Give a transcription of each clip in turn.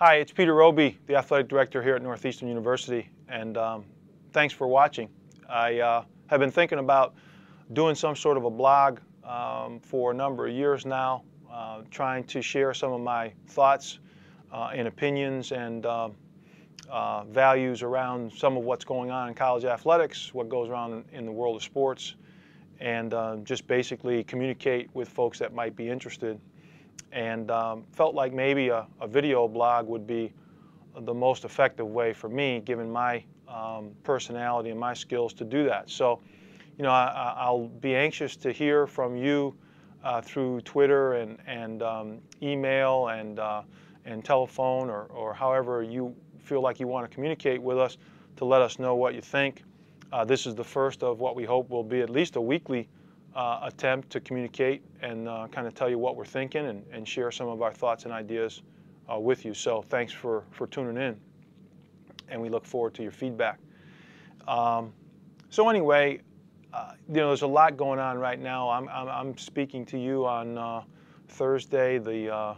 Hi, it's Peter Roby, the athletic director here at Northeastern University, and thanks for watching. I have been thinking about doing some sort of a blog for a number of years now, trying to share some of my thoughts and opinions and values around some of what's going on in college athletics, what goes on in the world of sports, and just basically communicate with folks that might be interested. And felt like maybe a video blog would be the most effective way for me, given my personality and my skills, to do that. So, you know, I'll be anxious to hear from you through Twitter and email and telephone, or however you feel like you want to communicate with us, to let us know what you think. This is the first of what we hope will be at least a weekly attempt to communicate and kind of tell you what we're thinking and share some of our thoughts and ideas with you. So thanks for tuning in, and we look forward to your feedback. So anyway, you know, there's a lot going on right now. I'm speaking to you on Thursday, the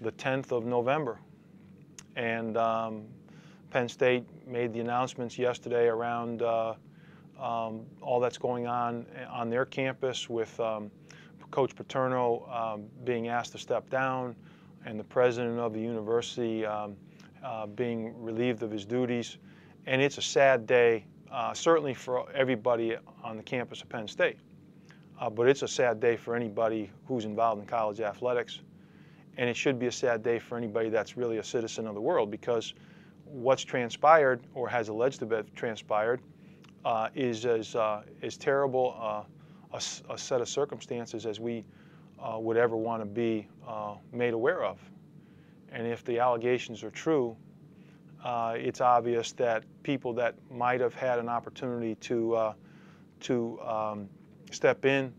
10th of November, and Penn State made the announcements yesterday around all that's going on their campus, with Coach Paterno being asked to step down, and the president of the university being relieved of his duties. And it's a sad day, certainly for everybody on the campus of Penn State, but it's a sad day for anybody who's involved in college athletics. And it should be a sad day for anybody that's really a citizen of the world, because what's transpired, or has alleged to have transpired, is as terrible a set of circumstances as we would ever want to be made aware of. And if the allegations are true, it's obvious that people that might have had an opportunity to step in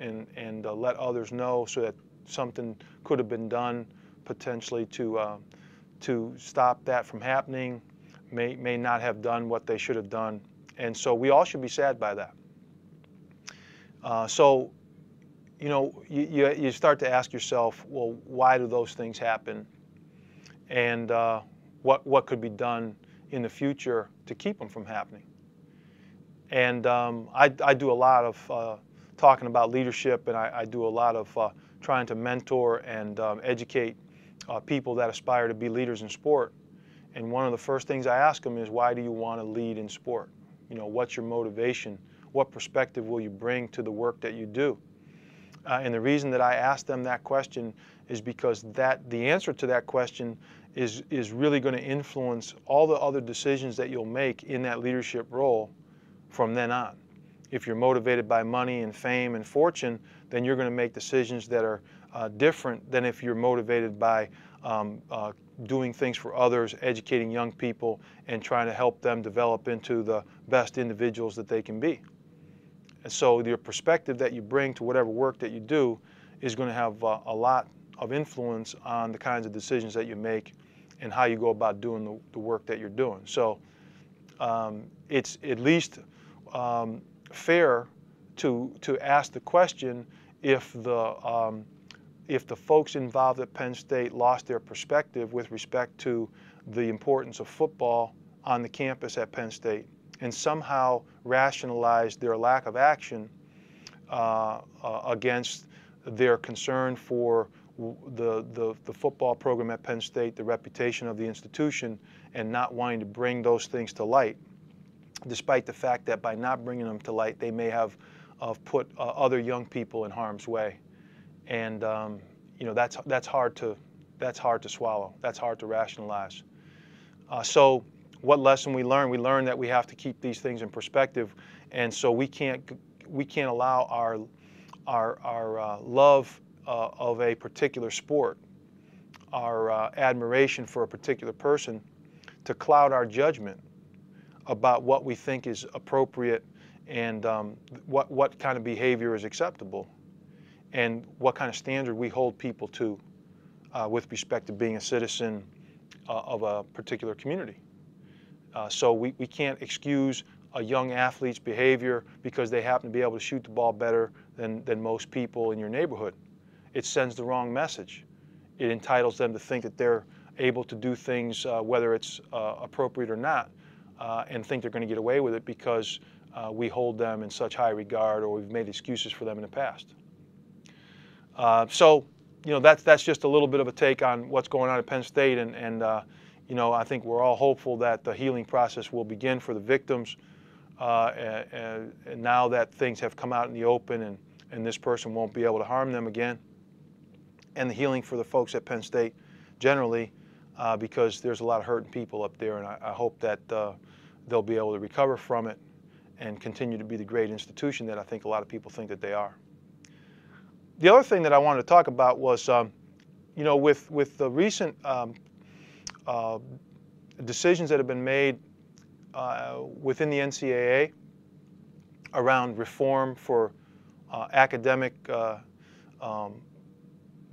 and let others know, so that something could have been done potentially to stop that from happening, may not have done what they should have done. And so we all should be sad by that. So, you know, you start to ask yourself, well, why do those things happen? And what could be done in the future to keep them from happening? And I do a lot of talking about leadership, and I do a lot of trying to mentor and educate people that aspire to be leaders in sport. And one of the first things I ask them is, why do you want to lead in sport? You know, what's your motivation? What perspective will you bring to the work that you do? And the reason that I ask them that question is because the answer to that question is really going to influence all the other decisions that you'll make in that leadership role from then on. If you're motivated by money and fame and fortune, then you're going to make decisions that are different than if you're motivated by doing things for others, educating young people, and trying to help them develop into the best individuals that they can be. And so your perspective that you bring to whatever work that you do is going to have a lot of influence on the kinds of decisions that you make and how you go about doing the work that you're doing. So it's at least fair to ask the question, if the folks involved at Penn State lost their perspective with respect to the importance of football on the campus at Penn State, and somehow rationalized their lack of action against their concern for the football program at Penn State, the reputation of the institution, and not wanting to bring those things to light, despite the fact that by not bringing them to light, they may have put other young people in harm's way. And you know, that's hard to swallow. That's hard to rationalize. So what lesson we learn? We learn that we have to keep these things in perspective, and so we can't allow our love of a particular sport, our admiration for a particular person, to cloud our judgment about what we think is appropriate, and what kind of behavior is acceptable, and what kind of standard we hold people to with respect to being a citizen of a particular community. So we can't excuse a young athlete's behavior because they happen to be able to shoot the ball better than most people in your neighborhood. It sends the wrong message. It entitles them to think that they're able to do things, whether it's appropriate or not, and think they're going to get away with it because we hold them in such high regard, or we've made excuses for them in the past. So, that's just a little bit of a take on what's going on at Penn State, and I think we're all hopeful that the healing process will begin for the victims, and now that things have come out in the open, and this person won't be able to harm them again, and the healing for the folks at Penn State generally, because there's a lot of hurting people up there, and I hope that they'll be able to recover from it and continue to be the great institution that I think a lot of people think that they are. The other thing that I wanted to talk about was, with the recent decisions that have been made within the NCAA around reform for academic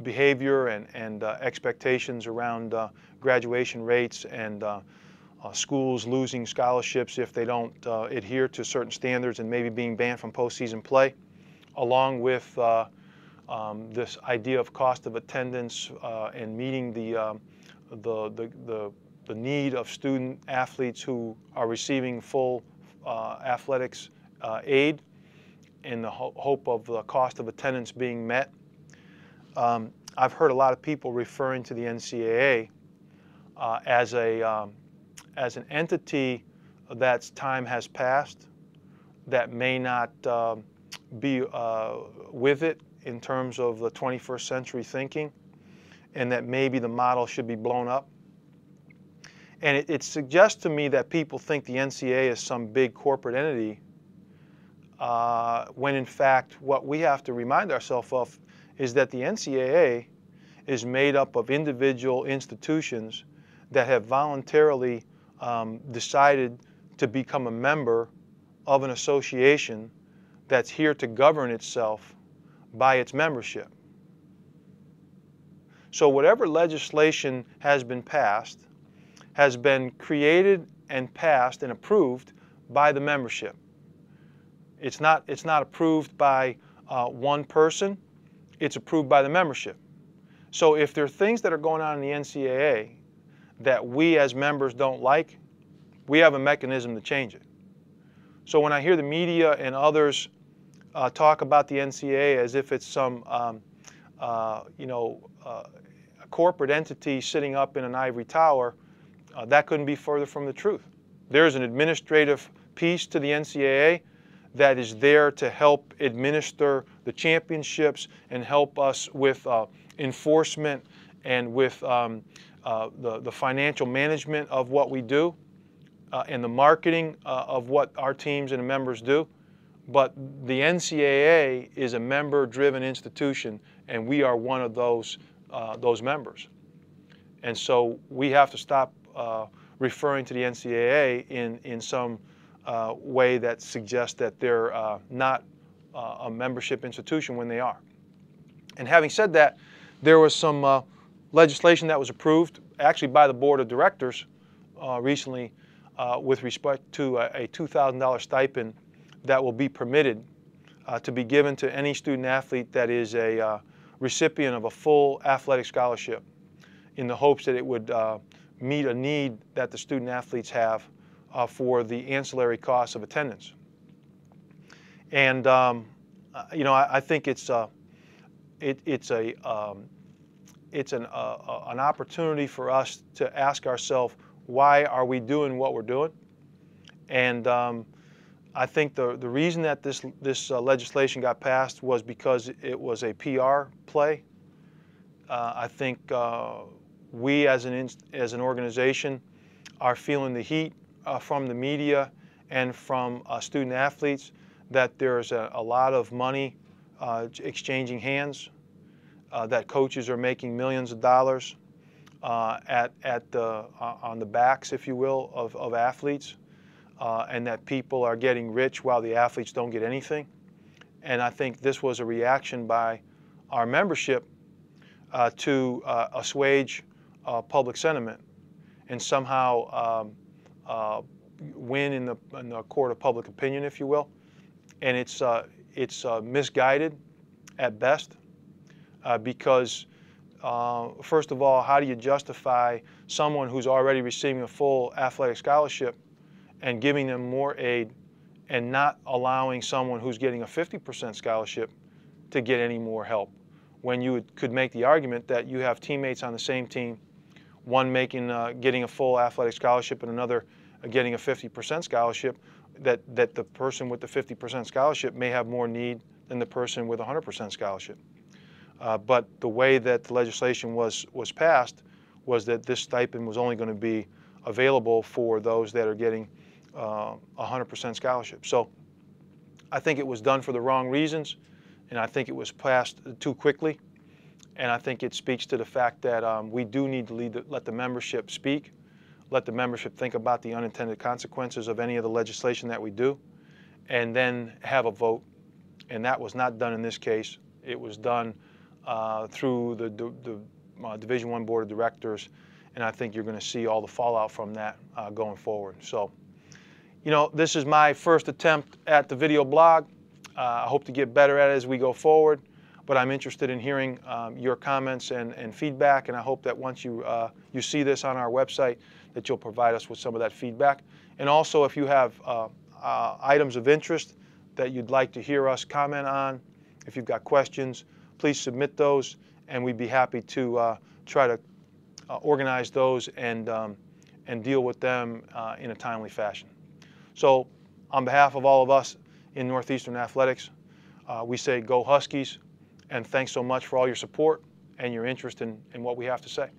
behavior and expectations around graduation rates and schools losing scholarships if they don't adhere to certain standards and maybe being banned from postseason play, along with this idea of cost of attendance and meeting the need of student athletes who are receiving full athletics aid in the hope of the cost of attendance being met. I've heard a lot of people referring to the NCAA as an entity that's time has passed, that may not be with it in terms of the 21st century thinking, and that maybe the model should be blown up. And it suggests to me that people think the NCAA is some big corporate entity, when in fact what we have to remind ourselves of is that the NCAA is made up of individual institutions that have voluntarily decided to become a member of an association that's here to govern itself by its membership. So whatever legislation has been passed has been created and passed and approved by the membership. It's not approved by one person, it's approved by the membership. So if there are things that are going on in the NCAA that we as members don't like, we have a mechanism to change it. So when I hear the media and others talk about the NCAA as if it's some a corporate entity sitting up in an ivory tower, that couldn't be further from the truth. There's an administrative piece to the NCAA that is there to help administer the championships and help us with enforcement and with the financial management of what we do and the marketing of what our teams and the members do. But the NCAA is a member-driven institution, and we are one of those members. And so we have to stop referring to the NCAA in some way that suggests that they're not a membership institution when they are. And having said that, there was some legislation that was approved actually by the board of directors recently with respect to a $2,000 stipend that will be permitted to be given to any student athlete that is a recipient of a full athletic scholarship, in the hopes that it would meet a need that the student athletes have for the ancillary costs of attendance. And I think it's an opportunity for us to ask ourselves, why are we doing what we're doing? And I think the reason that this legislation got passed was because it was a PR play. I think we as an organization are feeling the heat from the media and from student athletes that there's a lot of money exchanging hands, that coaches are making millions of dollars on the backs, if you will, of athletes, and that people are getting rich while the athletes don't get anything. And I think this was a reaction by our membership to assuage public sentiment and somehow win in the court of public opinion, if you will. And it's misguided at best, because first of all, how do you justify someone who's already receiving a full athletic scholarship and giving them more aid and not allowing someone who's getting a 50% scholarship to get any more help, when you could make the argument that you have teammates on the same team, one getting a full athletic scholarship and another getting a 50% scholarship, that the person with the 50% scholarship may have more need than the person with a 100% scholarship. But the way that the legislation was passed was that this stipend was only going to be available for those that are getting 100% scholarship. So I think it was done for the wrong reasons, and I think it was passed too quickly. And I think it speaks to the fact that we do need to let the membership speak, let the membership think about the unintended consequences of any of the legislation that we do, and then have a vote. And that was not done in this case. It was done through the Division I Board of Directors, and I think you're going to see all the fallout from that going forward. So, you know, this is my first attempt at the video blog. I hope to get better at it as we go forward, but I'm interested in hearing your comments and feedback, and I hope that once you see this on our website, that you'll provide us with some of that feedback. And also, if you have items of interest that you'd like to hear us comment on, if you've got questions, please submit those, and we'd be happy to try to organize those and deal with them in a timely fashion. So, on behalf of all of us in Northeastern Athletics, we say go Huskies, and thanks so much for all your support and your interest in what we have to say.